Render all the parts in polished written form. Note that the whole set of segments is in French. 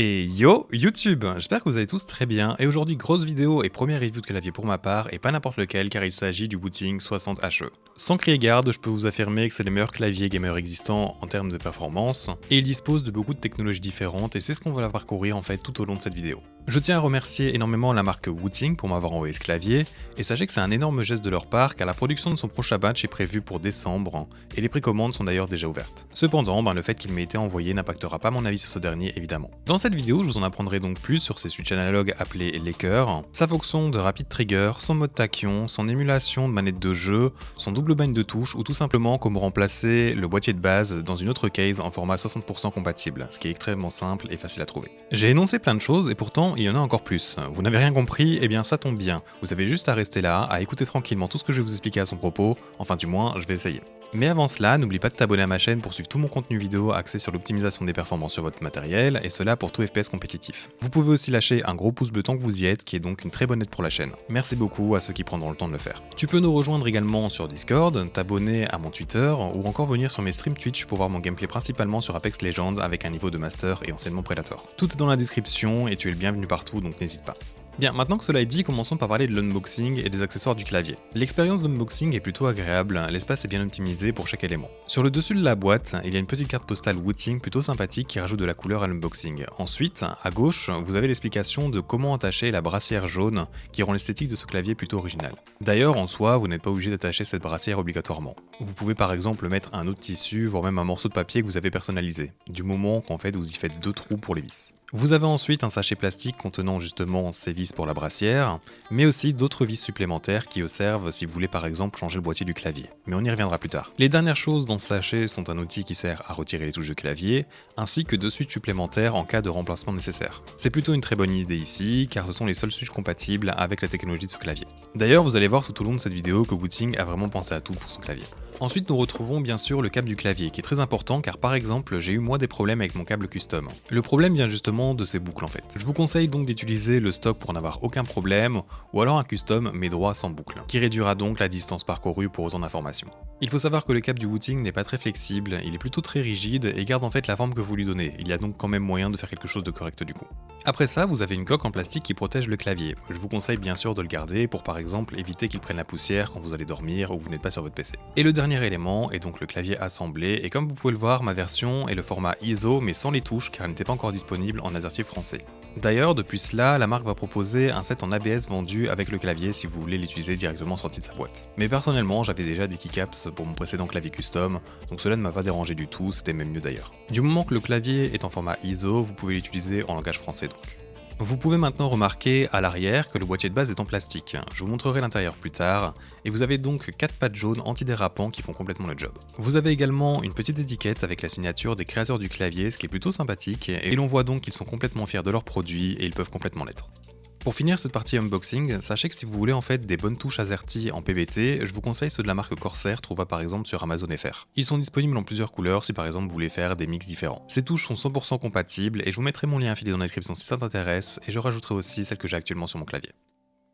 Et yo YouTube, j'espère que vous allez tous très bien, et aujourd'hui grosse vidéo et première review de clavier pour ma part, et pas n'importe lequel car il s'agit du Wooting 60HE. Sans crier garde, je peux vous affirmer que c'est les meilleurs claviers gamer existants en termes de performance, et il dispose de beaucoup de technologies différentes, et c'est ce qu'on va parcourir en fait tout au long de cette vidéo. Je tiens à remercier énormément la marque Wooting pour m'avoir envoyé ce clavier, et sachez que c'est un énorme geste de leur part car la production de son prochain batch est prévue pour décembre, et les précommandes sont d'ailleurs déjà ouvertes. Cependant, le fait qu'il m'ait été envoyé n'impactera pas mon avis sur ce dernier évidemment. Dans cette vidéo, je vous en apprendrai donc plus sur ces switches analogues appelés Laker, sa fonction de rapide trigger, son mode tachyon, son émulation de manette de jeu, son double bind de touche ou tout simplement comment remplacer le boîtier de base dans une autre case en format 60% compatible, ce qui est extrêmement simple et facile à trouver. J'ai énoncé plein de choses et pourtant il y en a encore plus. Vous n'avez rien compris? Eh bien ça tombe bien, vous avez juste à rester là, à écouter tranquillement tout ce que je vais vous expliquer à son propos, enfin du moins je vais essayer. Mais avant cela, n'oublie pas de t'abonner à ma chaîne pour suivre tout mon contenu vidéo axé sur l'optimisation des performances sur votre matériel, et cela pour tout FPS compétitif. Vous pouvez aussi lâcher un gros pouce bleu tant que vous y êtes, qui est donc une très bonne aide pour la chaîne. Merci beaucoup à ceux qui prendront le temps de le faire. Tu peux nous rejoindre également sur Discord, t'abonner à mon Twitter, ou encore venir sur mes streams Twitch pour voir mon gameplay principalement sur Apex Legends avec un niveau de Master et anciennement Predator. Tout est dans la description et tu es le bienvenu partout, donc n'hésite pas. Bien, maintenant que cela est dit, commençons par parler de l'unboxing et des accessoires du clavier. L'expérience d'unboxing est plutôt agréable, l'espace est bien optimisé pour chaque élément. Sur le dessus de la boîte, il y a une petite carte postale Wooting plutôt sympathique qui rajoute de la couleur à l'unboxing. Ensuite, à gauche, vous avez l'explication de comment attacher la brassière jaune qui rend l'esthétique de ce clavier plutôt original. D'ailleurs, en soi, vous n'êtes pas obligé d'attacher cette brassière obligatoirement. Vous pouvez par exemple mettre un autre tissu, voire même un morceau de papier que vous avez personnalisé, du moment qu'en fait vous y faites 2 trous pour les vis. Vous avez ensuite un sachet plastique contenant justement ces vis pour la brassière, mais aussi d'autres vis supplémentaires qui servent si vous voulez par exemple changer le boîtier du clavier, mais on y reviendra plus tard. Les dernières choses dans ce sachet sont un outil qui sert à retirer les touches de clavier, ainsi que 2 switches supplémentaires en cas de remplacement nécessaire. C'est plutôt une très bonne idée ici, car ce sont les seuls switches compatibles avec la technologie de ce clavier. D'ailleurs, vous allez voir tout au long de cette vidéo que Wooting a vraiment pensé à tout pour son clavier. Ensuite, nous retrouvons bien sûr le câble du clavier, qui est très important car par exemple, j'ai eu moi des problèmes avec mon câble custom. Le problème vient justement de ces boucles en fait. Je vous conseille donc d'utiliser le stock pour n'avoir aucun problème, ou alors un custom mais droit sans boucle, qui réduira donc la distance parcourue pour autant d'informations. Il faut savoir que le câble du Wooting n'est pas très flexible, il est plutôt très rigide et garde en fait la forme que vous lui donnez, il y a donc quand même moyen de faire quelque chose de correct du coup. Après ça, vous avez une coque en plastique qui protège le clavier. Je vous conseille bien sûr de le garder pour par exemple éviter qu'il prenne la poussière quand vous allez dormir ou que vous n'êtes pas sur votre PC. Et le dernier élément est donc le clavier assemblé, et comme vous pouvez le voir, ma version est le format ISO mais sans les touches car elle n'était pas encore disponible en assertif français. D'ailleurs, depuis cela, la marque va proposer un set en ABS vendu avec le clavier si vous voulez l'utiliser directement sorti de sa boîte. Mais personnellement, j'avais déjà des keycaps pour mon précédent clavier custom, donc cela ne m'a pas dérangé du tout, c'était même mieux d'ailleurs. Du moment que le clavier est en format ISO, vous pouvez l'utiliser en langage français donc. Vous pouvez maintenant remarquer à l'arrière que le boîtier de base est en plastique. Je vous montrerai l'intérieur plus tard, et vous avez donc 4 pattes jaunes antidérapants qui font complètement le job. Vous avez également une petite étiquette avec la signature des créateurs du clavier, ce qui est plutôt sympathique, et l'on voit donc qu'ils sont complètement fiers de leurs produits et ils peuvent complètement l'être. Pour finir cette partie unboxing, sachez que si vous voulez en fait des bonnes touches AZERTY en PBT, je vous conseille ceux de la marque Corsair trouvable par exemple sur Amazon FR. Ils sont disponibles en plusieurs couleurs si par exemple vous voulez faire des mix différents. Ces touches sont 100% compatibles et je vous mettrai mon lien affilié dans la description si ça t'intéresse, et je rajouterai aussi celle que j'ai actuellement sur mon clavier.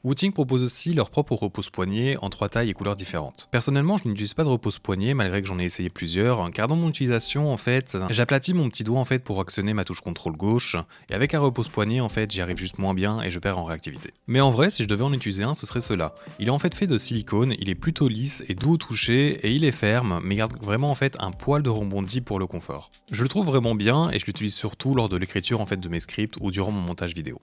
Wooting propose aussi leur propre repose-poignet en 3 tailles et couleurs différentes. Personnellement, je n'utilise pas de repose-poignet malgré que j'en ai essayé plusieurs, car dans mon utilisation en fait, j'aplatis mon petit doigt en fait pour actionner ma touche contrôle gauche, et avec un repose-poignet en fait, j'y arrive juste moins bien et je perds en réactivité. Mais en vrai, si je devais en utiliser un, ce serait cela. Il est en fait fait de silicone, il est plutôt lisse et doux au toucher, et il est ferme, mais garde vraiment en fait un poil de rebondi pour le confort. Je le trouve vraiment bien et je l'utilise surtout lors de l'écriture en fait de mes scripts ou durant mon montage vidéo.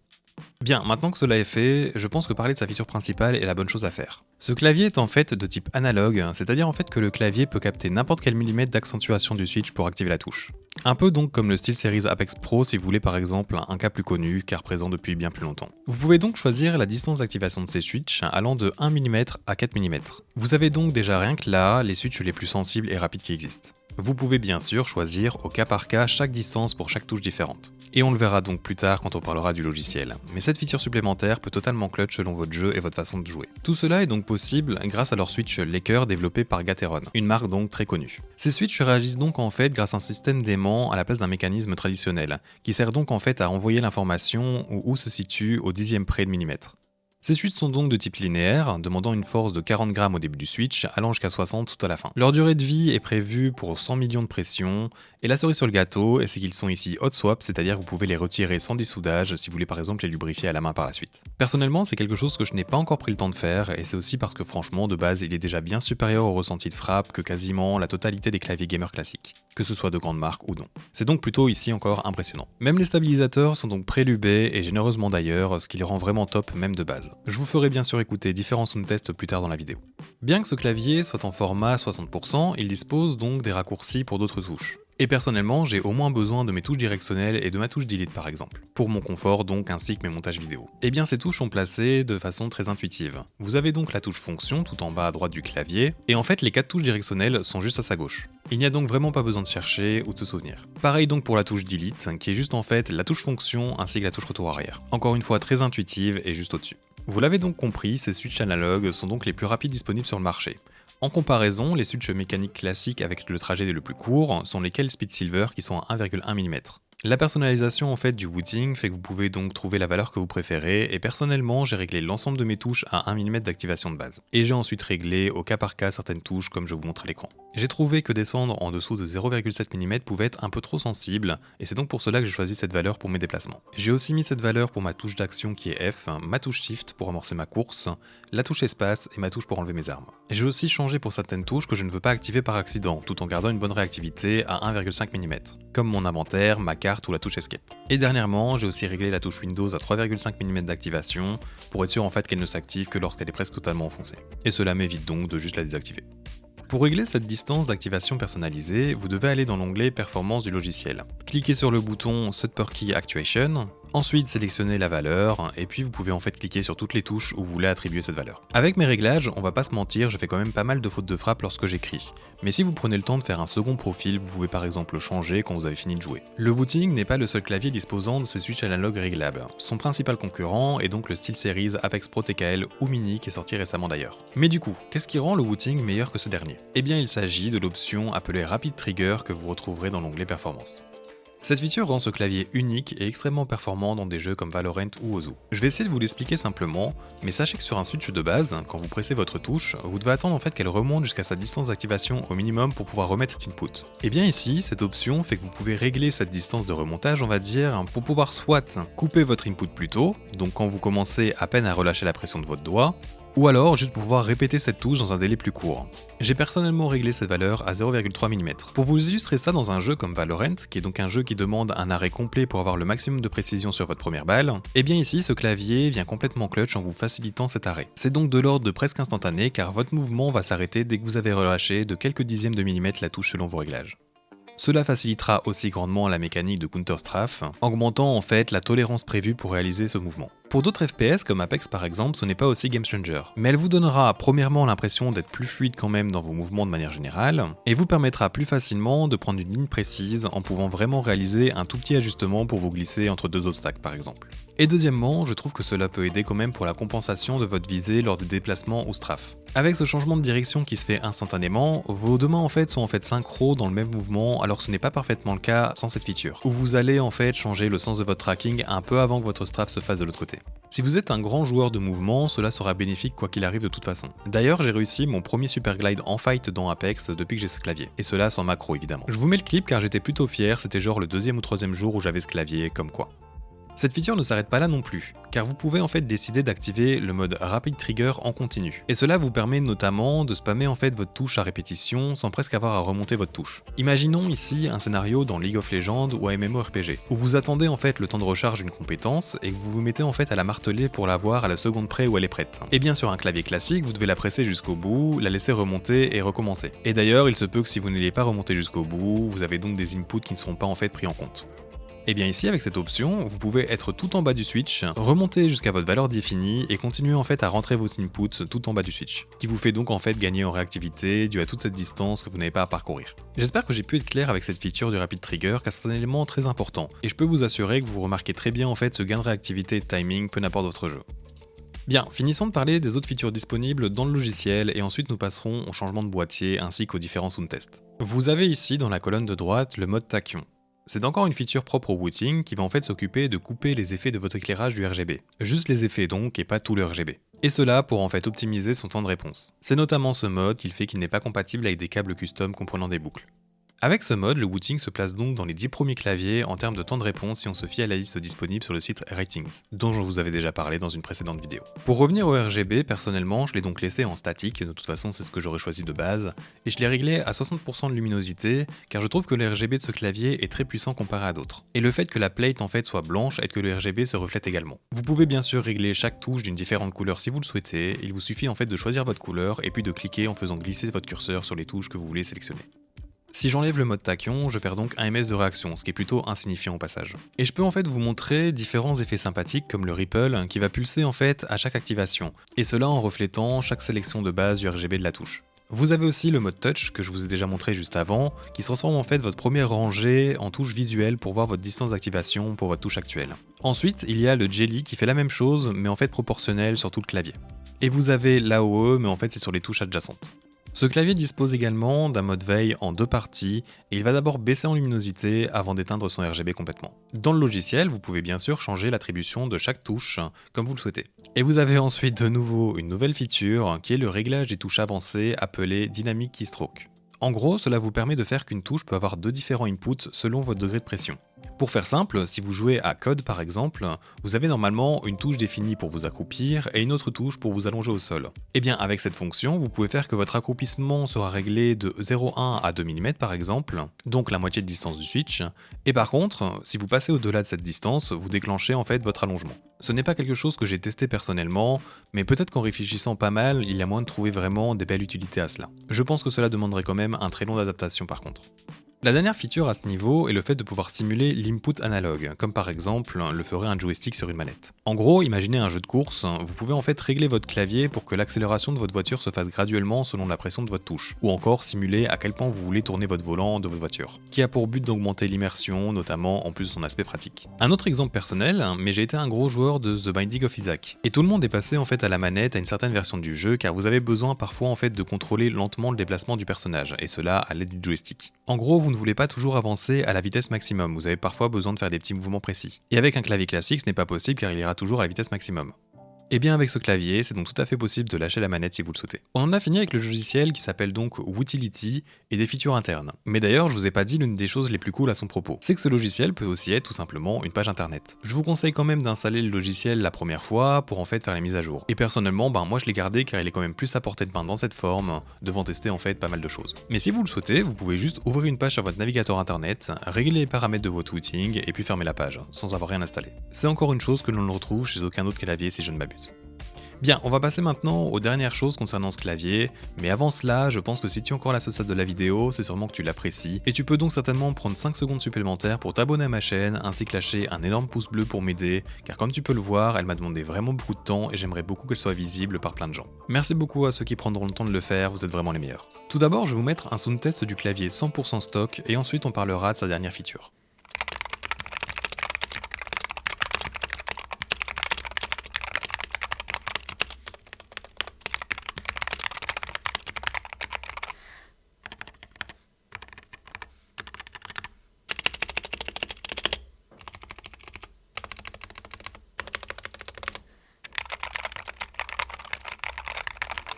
Bien, maintenant que cela est fait, je pense que parler de sa feature principale est la bonne chose à faire. Ce clavier est en fait de type analogue, c'est-à-dire en fait que le clavier peut capter n'importe quel millimètre d'accentuation du switch pour activer la touche. Un peu donc comme le SteelSeries Apex Pro si vous voulez par exemple un cas plus connu car présent depuis bien plus longtemps. Vous pouvez donc choisir la distance d'activation de ces switches allant de 1 mm à 4 mm. Vous avez donc déjà rien que là les switches les plus sensibles et rapides qui existent. Vous pouvez bien sûr choisir au cas par cas chaque distance pour chaque touche différente. Et on le verra donc plus tard quand on parlera du logiciel. Mais cette feature supplémentaire peut totalement clutch selon votre jeu et votre façon de jouer. Tout cela est donc possible grâce à leur switch Laker développé par Gateron, une marque donc très connue. Ces switches réagissent donc en fait grâce à un système d'aimant à la place d'un mécanisme traditionnel, qui sert donc en fait à envoyer l'information où se situe au dixième près de millimètre. Ces switches sont donc de type linéaire, demandant une force de 40 grammes au début du switch, allant jusqu'à 60 tout à la fin. Leur durée de vie est prévue pour 100 millions de pressions, et la cerise sur le gâteau, c'est qu'ils sont ici hot swap, c'est-à-dire que vous pouvez les retirer sans dissoudage si vous voulez par exemple les lubrifier à la main par la suite. Personnellement, c'est quelque chose que je n'ai pas encore pris le temps de faire, et c'est aussi parce que franchement, de base, il est déjà bien supérieur au ressenti de frappe que quasiment la totalité des claviers gamer classiques, que ce soit de grande marque ou non. C'est donc plutôt ici encore impressionnant. Même les stabilisateurs sont donc prélubés, et généreusement d'ailleurs, ce qui les rend vraiment top même de base. Je vous ferai bien sûr écouter différents soundtests plus tard dans la vidéo. Bien que ce clavier soit en format 60%, il dispose donc des raccourcis pour d'autres touches. Et personnellement, j'ai au moins besoin de mes touches directionnelles et de ma touche delete par exemple, pour mon confort donc ainsi que mes montages vidéo. Et bien ces touches sont placées de façon très intuitive. Vous avez donc la touche fonction tout en bas à droite du clavier, et en fait les 4 touches directionnelles sont juste à sa gauche. Il n'y a donc vraiment pas besoin de chercher ou de se souvenir. Pareil donc pour la touche delete, qui est juste en fait la touche fonction ainsi que la touche retour arrière. Encore une fois très intuitive et juste au-dessus. Vous l'avez donc compris, ces switches analogues sont donc les plus rapides disponibles sur le marché. En comparaison, les switches mécaniques classiques avec le trajet le plus court sont les Kel Speedsilver qui sont à 1,1 mm. La personnalisation en fait du booting fait que vous pouvez donc trouver la valeur que vous préférez, et personnellement j'ai réglé l'ensemble de mes touches à 1 mm d'activation de base. Et j'ai ensuite réglé au cas par cas certaines touches comme je vous montre à l'écran. J'ai trouvé que descendre en dessous de 0,7 mm pouvait être un peu trop sensible, et c'est donc pour cela que j'ai choisi cette valeur pour mes déplacements. J'ai aussi mis cette valeur pour ma touche d'action qui est F, ma touche Shift pour amorcer ma course, la touche espace et ma touche pour enlever mes armes. J'ai aussi changé pour certaines touches que je ne veux pas activer par accident, tout en gardant une bonne réactivité à 1,5 mm, comme mon inventaire, ma carte ou la touche Escape. Et dernièrement, j'ai aussi réglé la touche Windows à 3,5 mm d'activation, pour être sûr en fait qu'elle ne s'active que lorsqu'elle est presque totalement enfoncée. Et cela m'évite donc de juste la désactiver. Pour régler cette distance d'activation personnalisée, vous devez aller dans l'onglet Performance du logiciel. Cliquez sur le bouton Set Per Key Actuation, ensuite sélectionnez la valeur, et puis vous pouvez en fait cliquer sur toutes les touches où vous voulez attribuer cette valeur. Avec mes réglages, on va pas se mentir, je fais quand même pas mal de fautes de frappe lorsque j'écris. Mais si vous prenez le temps de faire un second profil, vous pouvez par exemple le changer quand vous avez fini de jouer. Le booting n'est pas le seul clavier disposant de ces switches analogues réglables. Son principal concurrent est donc le SteelSeries Apex Pro TKL ou Mini qui est sorti récemment d'ailleurs. Mais du coup, qu'est-ce qui rend le booting meilleur que ce dernier? Eh bien il s'agit de l'option appelée Rapid Trigger que vous retrouverez dans l'onglet Performance. Cette feature rend ce clavier unique et extrêmement performant dans des jeux comme Valorant ou Ozu. Je vais essayer de vous l'expliquer simplement, mais sachez que sur un switch de base, quand vous pressez votre touche, vous devez attendre en fait qu'elle remonte jusqu'à sa distance d'activation au minimum pour pouvoir remettre cet input. Et bien ici, cette option fait que vous pouvez régler cette distance de remontage, on va dire, pour pouvoir soit couper votre input plus tôt, donc quand vous commencez à peine à relâcher la pression de votre doigt, ou alors juste pour pouvoir répéter cette touche dans un délai plus court. J'ai personnellement réglé cette valeur à 0,3 mm. Pour vous illustrer ça dans un jeu comme Valorant, qui est donc un jeu qui demande un arrêt complet pour avoir le maximum de précision sur votre première balle, et bien ici ce clavier vient complètement clutch en vous facilitant cet arrêt. C'est donc de l'ordre de presque instantané car votre mouvement va s'arrêter dès que vous avez relâché de quelques dixièmes de millimètre la touche selon vos réglages. Cela facilitera aussi grandement la mécanique de Counter-Strafe, augmentant en fait la tolérance prévue pour réaliser ce mouvement. Pour d'autres FPS comme Apex par exemple, ce n'est pas aussi game changer, mais elle vous donnera premièrement l'impression d'être plus fluide quand même dans vos mouvements de manière générale, et vous permettra plus facilement de prendre une ligne précise en pouvant vraiment réaliser un tout petit ajustement pour vous glisser entre deux obstacles par exemple. Et deuxièmement, je trouve que cela peut aider quand même pour la compensation de votre visée lors des déplacements ou strafe. Avec ce changement de direction qui se fait instantanément, vos deux mains en fait sont en fait synchro dans le même mouvement alors que ce n'est pas parfaitement le cas sans cette feature, où vous allez en fait changer le sens de votre tracking un peu avant que votre strafe se fasse de l'autre côté. Si vous êtes un grand joueur de mouvement, cela sera bénéfique quoi qu'il arrive de toute façon. D'ailleurs, j'ai réussi mon premier super glide en fight dans Apex depuis que j'ai ce clavier, et cela sans macro évidemment. Je vous mets le clip car j'étais plutôt fier, c'était genre le 2e ou 3e jour où j'avais ce clavier, comme quoi. Cette feature ne s'arrête pas là non plus, car vous pouvez en fait décider d'activer le mode Rapid Trigger en continu. Et cela vous permet notamment de spammer en fait votre touche à répétition sans presque avoir à remonter votre touche. Imaginons ici un scénario dans League of Legends ou à MMORPG, où vous attendez en fait le temps de recharge d'une compétence et que vous vous mettez en fait à la marteler pour la voir à la seconde près où elle est prête. Et bien sur un clavier classique, vous devez la presser jusqu'au bout, la laisser remonter et recommencer. Et d'ailleurs, il se peut que si vous ne l'ayez pas remonté jusqu'au bout, vous avez donc des inputs qui ne seront pas en fait pris en compte. Et bien ici avec cette option, vous pouvez être tout en bas du switch, remonter jusqu'à votre valeur définie et continuer en fait à rentrer votre input tout en bas du switch, qui vous fait donc en fait gagner en réactivité dû à toute cette distance que vous n'avez pas à parcourir. J'espère que j'ai pu être clair avec cette feature du Rapid Trigger car c'est un élément très important, et je peux vous assurer que vous remarquez très bien en fait ce gain de réactivité et de timing peu n'importe votre jeu. Bien, finissons de parler des autres features disponibles dans le logiciel et ensuite nous passerons au changement de boîtier ainsi qu'aux différents soundtests. Vous avez ici dans la colonne de droite le mode tachyon. C'est encore une feature propre au booting qui va en fait s'occuper de couper les effets de votre éclairage du RGB. Juste les effets donc et pas tout le RGB. Et cela pour en fait optimiser son temps de réponse. C'est notamment ce mode qui fait qu'il n'est pas compatible avec des câbles custom comprenant des boucles. Avec ce mode, le booting se place donc dans les 10 premiers claviers en termes de temps de réponse si on se fie à la liste disponible sur le site Ratings, dont je vous avais déjà parlé dans une précédente vidéo. Pour revenir au RGB, personnellement, je l'ai donc laissé en statique, de toute façon c'est ce que j'aurais choisi de base, et je l'ai réglé à 60% de luminosité, car je trouve que le RGB de ce clavier est très puissant comparé à d'autres. Et le fait que la plate en fait soit blanche aide que le RGB se reflète également. Vous pouvez bien sûr régler chaque touche d'une différente couleur si vous le souhaitez, il vous suffit en fait de choisir votre couleur et puis de cliquer en faisant glisser votre curseur sur les touches que vous voulez sélectionner. Si j'enlève le mode tachyon, je perds donc 1 ms de réaction, ce qui est plutôt insignifiant au passage. Et je peux en fait vous montrer différents effets sympathiques comme le ripple qui va pulser en fait à chaque activation, et cela en reflétant chaque sélection de base du RGB de la touche. Vous avez aussi le mode touch que je vous ai déjà montré juste avant, qui transforme en fait votre première rangée en touche visuelle pour voir votre distance d'activation pour votre touche actuelle. Ensuite, il y a le jelly qui fait la même chose mais en fait proportionnel sur tout le clavier. Et vous avez l'AOE mais en fait c'est sur les touches adjacentes. Ce clavier dispose également d'un mode veille en 2 parties et il va d'abord baisser en luminosité avant d'éteindre son RGB complètement. Dans le logiciel, vous pouvez bien sûr changer l'attribution de chaque touche comme vous le souhaitez. Et vous avez ensuite de nouveau une nouvelle feature qui est le réglage des touches avancées appelé Dynamic Keystroke. En gros, cela vous permet de faire qu'une touche peut avoir 2 différents inputs selon votre degré de pression. Pour faire simple, si vous jouez à Code par exemple, vous avez normalement une touche définie pour vous accroupir et une autre touche pour vous allonger au sol. Et bien avec cette fonction, vous pouvez faire que votre accroupissement sera réglé de 0,1 à 2 mm par exemple, donc la moitié de distance du switch, et par contre, si vous passez au-delà de cette distance, vous déclenchez en fait votre allongement. Ce n'est pas quelque chose que j'ai testé personnellement, mais peut-être qu'en réfléchissant pas mal, il y a moyen de trouver vraiment des belles utilités à cela. Je pense que cela demanderait quand même un très long d'adaptation par contre. La dernière feature à ce niveau est le fait de pouvoir simuler l'input analogue, comme par exemple le ferait un joystick sur une manette. En gros, imaginez un jeu de course, vous pouvez en fait régler votre clavier pour que l'accélération de votre voiture se fasse graduellement selon la pression de votre touche, ou encore simuler à quel point vous voulez tourner votre volant de votre voiture, qui a pour but d'augmenter l'immersion, notamment en plus de son aspect pratique. Un autre exemple personnel, mais j'ai été un gros joueur de The Binding of Isaac, et tout le monde est passé en fait à la manette à une certaine version du jeu car vous avez besoin parfois en fait de contrôler lentement le déplacement du personnage, et cela à l'aide du joystick. En gros, vous ne voulez pas toujours avancer à la vitesse maximum, vous avez parfois besoin de faire des petits mouvements précis. Et avec un clavier classique, ce n'est pas possible car il ira toujours à la vitesse maximum. Et bien avec ce clavier, c'est donc tout à fait possible de lâcher la manette si vous le souhaitez. On en a fini avec le logiciel qui s'appelle donc Wootility et des features internes. Mais d'ailleurs, je vous ai pas dit l'une des choses les plus cool à son propos. C'est que ce logiciel peut aussi être tout simplement une page internet. Je vous conseille quand même d'installer le logiciel la première fois pour en fait faire les mises à jour. Et personnellement, moi je l'ai gardé car il est quand même plus à portée de main dans cette forme, devant tester en fait pas mal de choses. Mais si vous le souhaitez, vous pouvez juste ouvrir une page sur votre navigateur internet, régler les paramètres de votre routing et puis fermer la page, sans avoir rien installé. C'est encore une chose que l'on ne retrouve chez aucun autre clavier si je ne m'abuse. Bien, on va passer maintenant aux dernières choses concernant ce clavier, mais avant cela, je pense que si tu es encore là à ce stade de la vidéo, c'est sûrement que tu l'apprécies, et tu peux donc certainement prendre 5 secondes supplémentaires pour t'abonner à ma chaîne, ainsi que lâcher un énorme pouce bleu pour m'aider, car comme tu peux le voir, elle m'a demandé vraiment beaucoup de temps et j'aimerais beaucoup qu'elle soit visible par plein de gens. Merci beaucoup à ceux qui prendront le temps de le faire, vous êtes vraiment les meilleurs. Tout d'abord, je vais vous mettre un sound test du clavier 100% stock, et ensuite on parlera de sa dernière feature.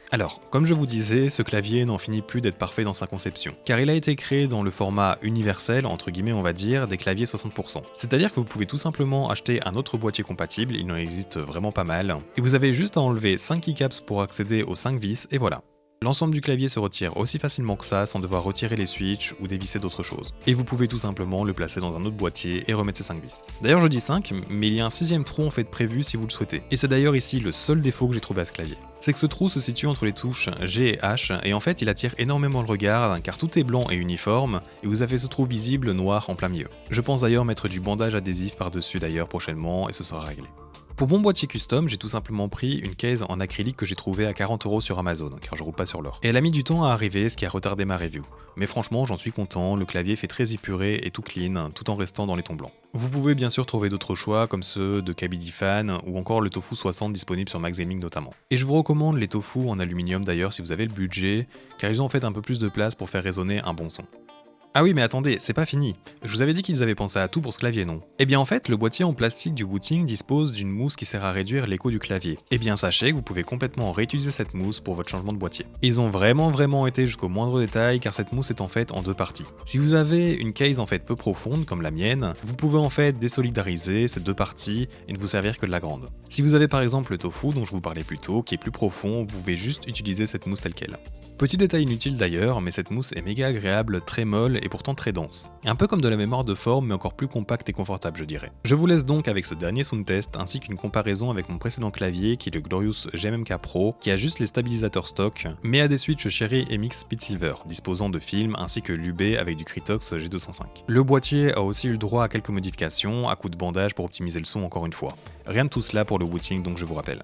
Alors, comme je vous disais, ce clavier n'en finit plus d'être parfait dans sa conception, car il a été créé dans le format universel, entre guillemets on va dire, des claviers 60%. C'est-à-dire que vous pouvez tout simplement acheter un autre boîtier compatible, il en existe vraiment pas mal, et vous avez juste à enlever 5 keycaps pour accéder aux 5 vis, et voilà. L'ensemble du clavier se retire aussi facilement que ça sans devoir retirer les switches ou dévisser d'autres choses. Et vous pouvez tout simplement le placer dans un autre boîtier et remettre ces 5 vis. D'ailleurs je dis 5, mais il y a un 6ème trou en fait prévu si vous le souhaitez. Et c'est d'ailleurs ici le seul défaut que j'ai trouvé à ce clavier. C'est que ce trou se situe entre les touches G et H, et en fait il attire énormément le regard car tout est blanc et uniforme, et vous avez ce trou visible noir en plein milieu. Je pense d'ailleurs mettre du bandage adhésif par-dessus d'ailleurs prochainement et ce sera réglé. Pour mon boîtier custom, j'ai tout simplement pris une case en acrylique que j'ai trouvée à 40€ sur Amazon, car je roule pas sur l'or. Et elle a mis du temps à arriver, ce qui a retardé ma review. Mais franchement, j'en suis content, le clavier fait très épuré et tout clean, tout en restant dans les tons blancs. Vous pouvez bien sûr trouver d'autres choix, comme ceux de Kabidifan, ou encore le Tofu 60 disponible sur Max Gaming notamment. Et je vous recommande les Tofu en aluminium d'ailleurs si vous avez le budget, car ils ont en fait un peu plus de place pour faire résonner un bon son. Ah oui mais attendez, c'est pas fini. Je vous avais dit qu'ils avaient pensé à tout pour ce clavier, non? Eh bien en fait, le boîtier en plastique du Wooting dispose d'une mousse qui sert à réduire l'écho du clavier. Eh bien sachez que vous pouvez complètement réutiliser cette mousse pour votre changement de boîtier. Ils ont vraiment été jusqu'au moindre détail car cette mousse est en fait en deux parties. Si vous avez une case en fait peu profonde comme la mienne, vous pouvez en fait désolidariser ces deux parties et ne vous servir que de la grande. Si vous avez par exemple le tofu dont je vous parlais plus tôt, qui est plus profond, vous pouvez juste utiliser cette mousse telle quelle. Petit détail inutile d'ailleurs, mais cette mousse est méga agréable, très molle et pourtant très dense. Un peu comme de la mémoire de forme mais encore plus compacte et confortable je dirais. Je vous laisse donc avec ce dernier sound test ainsi qu'une comparaison avec mon précédent clavier qui est le Glorious GMMK Pro qui a juste les stabilisateurs stock mais a des switches Cherry MX Speedsilver disposant de film ainsi que l'UB avec du Kritox G205. Le boîtier a aussi eu le droit à quelques modifications, à coup de bandage pour optimiser le son encore une fois. Rien de tout cela pour le Wooting donc je vous rappelle.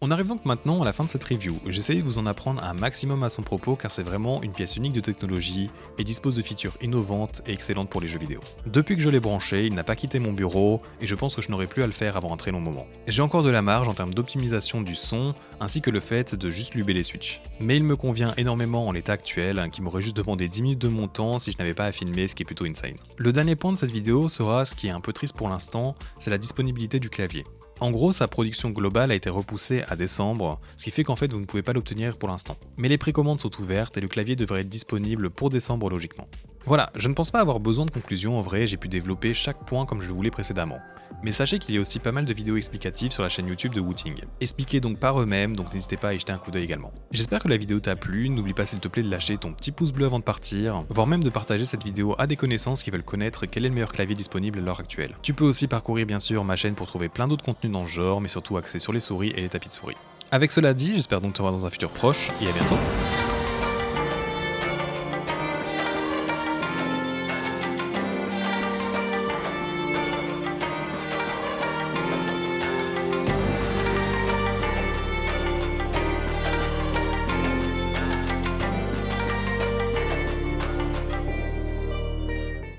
On arrive donc maintenant à la fin de cette review. J'essaie de vous en apprendre un maximum à son propos car c'est vraiment une pièce unique de technologie et dispose de features innovantes et excellentes pour les jeux vidéo. Depuis que je l'ai branché, il n'a pas quitté mon bureau et je pense que je n'aurai plus à le faire avant un très long moment. J'ai encore de la marge en termes d'optimisation du son ainsi que le fait de juste luber les switches. Mais il me convient énormément en l'état actuel qui m'aurait juste demandé 10 minutes de mon temps si je n'avais pas à filmer, ce qui est plutôt insane. Le dernier point de cette vidéo sera ce qui est un peu triste pour l'instant, c'est la disponibilité du clavier. En gros, sa production globale a été repoussée à décembre, ce qui fait qu'en fait vous ne pouvez pas l'obtenir pour l'instant. Mais les précommandes sont ouvertes et le clavier devrait être disponible pour décembre logiquement. Voilà, je ne pense pas avoir besoin de conclusion en vrai, j'ai pu développer chaque point comme je le voulais précédemment. Mais sachez qu'il y a aussi pas mal de vidéos explicatives sur la chaîne YouTube de Wooting, expliquées donc par eux-mêmes, donc n'hésitez pas à y jeter un coup d'œil également. J'espère que la vidéo t'a plu, n'oublie pas s'il te plaît de lâcher ton petit pouce bleu avant de partir, voire même de partager cette vidéo à des connaissances qui veulent connaître quel est le meilleur clavier disponible à l'heure actuelle. Tu peux aussi parcourir bien sûr ma chaîne pour trouver plein d'autres contenus dans ce genre, mais surtout axés sur les souris et les tapis de souris. Avec cela dit, j'espère donc te voir dans un futur proche, et à bientôt.